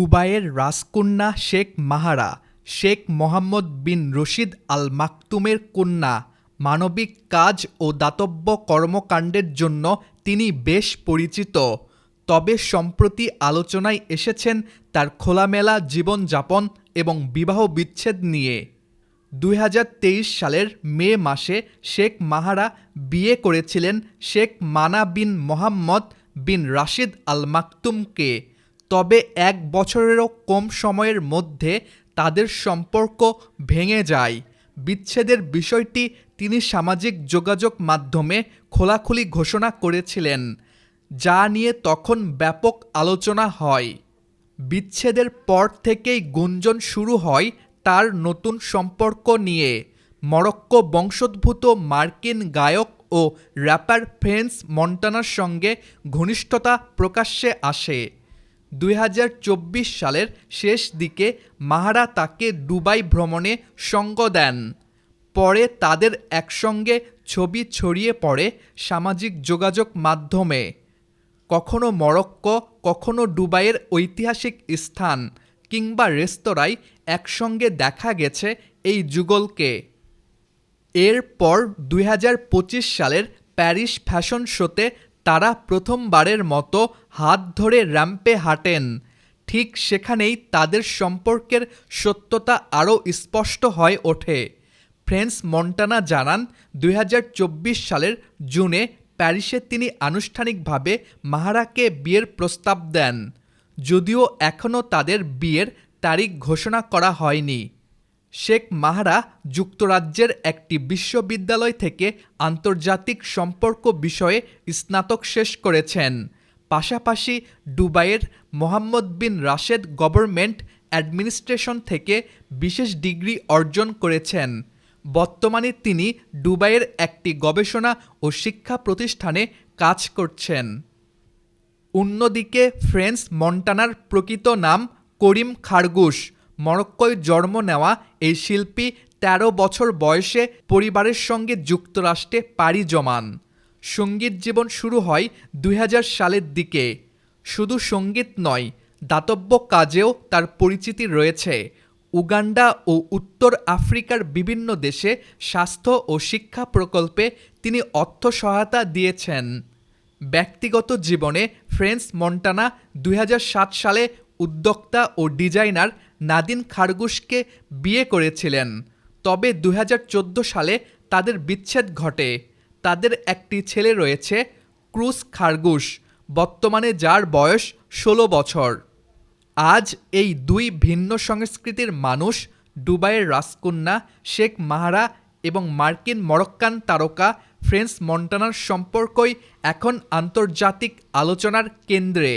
দুবাইয়ের রাজকন্যা শেখ মাহারা শেখ মোহাম্মদ বিন রশিদ আল মাকতুমের কন্যা। মানবিক কাজ ও দাতব্য কর্মকাণ্ডের জন্য তিনি বেশ পরিচিত। তবে সম্প্রতি আলোচনায় এসেছেন তার খোলামেলা জীবনযাপন এবং বিবাহ বিচ্ছেদ নিয়ে। 2023 সালের মে মাসে শেখ মাহারা বিয়ে করেছিলেন শেখ মানা বিন মোহাম্মদ বিন রাশিদ আল মাকতুমকে। তবে 1 বছরেরও কম সময়ের মধ্যে তাদের সম্পর্ক ভেঙে যায়। বিচ্ছেদের বিষয়টি তিনি সামাজিক যোগাযোগ মাধ্যমে খোলাখুলি ঘোষণা করেছিলেন, যা নিয়ে তখন ব্যাপক আলোচনা হয়। বিচ্ছেদের পর থেকেই গুঞ্জন শুরু হয় তার নতুন সম্পর্ক নিয়ে। মরক্কো বংশোদ্ভূত মার্কিন গায়ক ও র্যাপার ফ্রেন্স মন্টানার সঙ্গে ঘনিষ্ঠতা প্রকাশ্যে আসে। 2024 সালের শেষ দিকে মাহারা তাকে দুবাই ভ্রমণে সঙ্গ দেন। পরে তাদের একসঙ্গে ছবি ছড়িয়ে পড়ে সামাজিক যোগাযোগ মাধ্যমে। কখনো মরক্কো, কখনো দুবাইয়ের ঐতিহাসিক স্থান কিংবা রেস্তোরাঁয় একসঙ্গে দেখা গেছে এই যুগলকে। এরপর 2025 সালের প্যারিস ফ্যাশন শোতে তারা প্রথমবারের মতো হাত ধরে র্যাম্পে হাঁটেন। ঠিক সেখানেই তাদের সম্পর্কের সত্যতা আরও স্পষ্ট হয়ে ওঠে। ফ্রেন্স মন্টানা জানান, 2024 সালের জুনে প্যারিসে তিনি আনুষ্ঠানিকভাবে মাহারাকে বিয়ের প্রস্তাব দেন, যদিও এখনও তাদের বিয়ের তারিখ ঘোষণা করা হয়নি। শেখ মাহারা যুক্তরাজ্যের একটি বিশ্ববিদ্যালয় থেকে আন্তর্জাতিক সম্পর্ক বিষয়ে স্নাতক শেষ করেছেন। পাশাপাশি দুবাইয়ের মোহাম্মদ বিন রাশেদ গভর্নমেন্ট অ্যাডমিনিস্ট্রেশন থেকে বিশেষ ডিগ্রি অর্জন করেছেন। বর্তমানে তিনি দুবাইয়ের একটি গবেষণা ও শিক্ষা প্রতিষ্ঠানে কাজ করছেন। অন্যদিকে ফ্রেন্স মন্টানার প্রকৃত নাম করিম খারগুশ। মরক্কোয় জন্ম নেওয়া এই শিল্পী 13 বছর বয়সে পরিবারের সঙ্গে যুক্তরাষ্ট্রে পাড়ি জমান। সঙ্গীত জীবন শুরু হয় 2000 সালের দিকে। শুধু সঙ্গীত নয়, দাতব্য কাজেও তার পরিচিতি রয়েছে। উগান্ডা ও উত্তর আফ্রিকার বিভিন্ন দেশে স্বাস্থ্য ও শিক্ষা প্রকল্পে তিনি অর্থ সহায়তা দিয়েছেন। ব্যক্তিগত জীবনে ফ্রেন্স মন্টানা 2007 সালে উদ্যোক্তা ও ডিজাইনার নাদিন খারগুশকে বিয়ে করেছিলেন। তবে 2014 সালে তাদের বিচ্ছেদ ঘটে। তাদের একটি ছেলে রয়েছে, ক্রুস খারগুশ, বর্তমানে যার বয়স 16 বছর। আজ এই দুই ভিন্ন সংস্কৃতির মানুষ, দুবাইয়ের রাজকন্যা শেখ মাহারা এবং মার্কিন মরক্কান তারকা ফ্রেন্স মন্টানার সম্পর্কই এখন আন্তর্জাতিক আলোচনার কেন্দ্রে।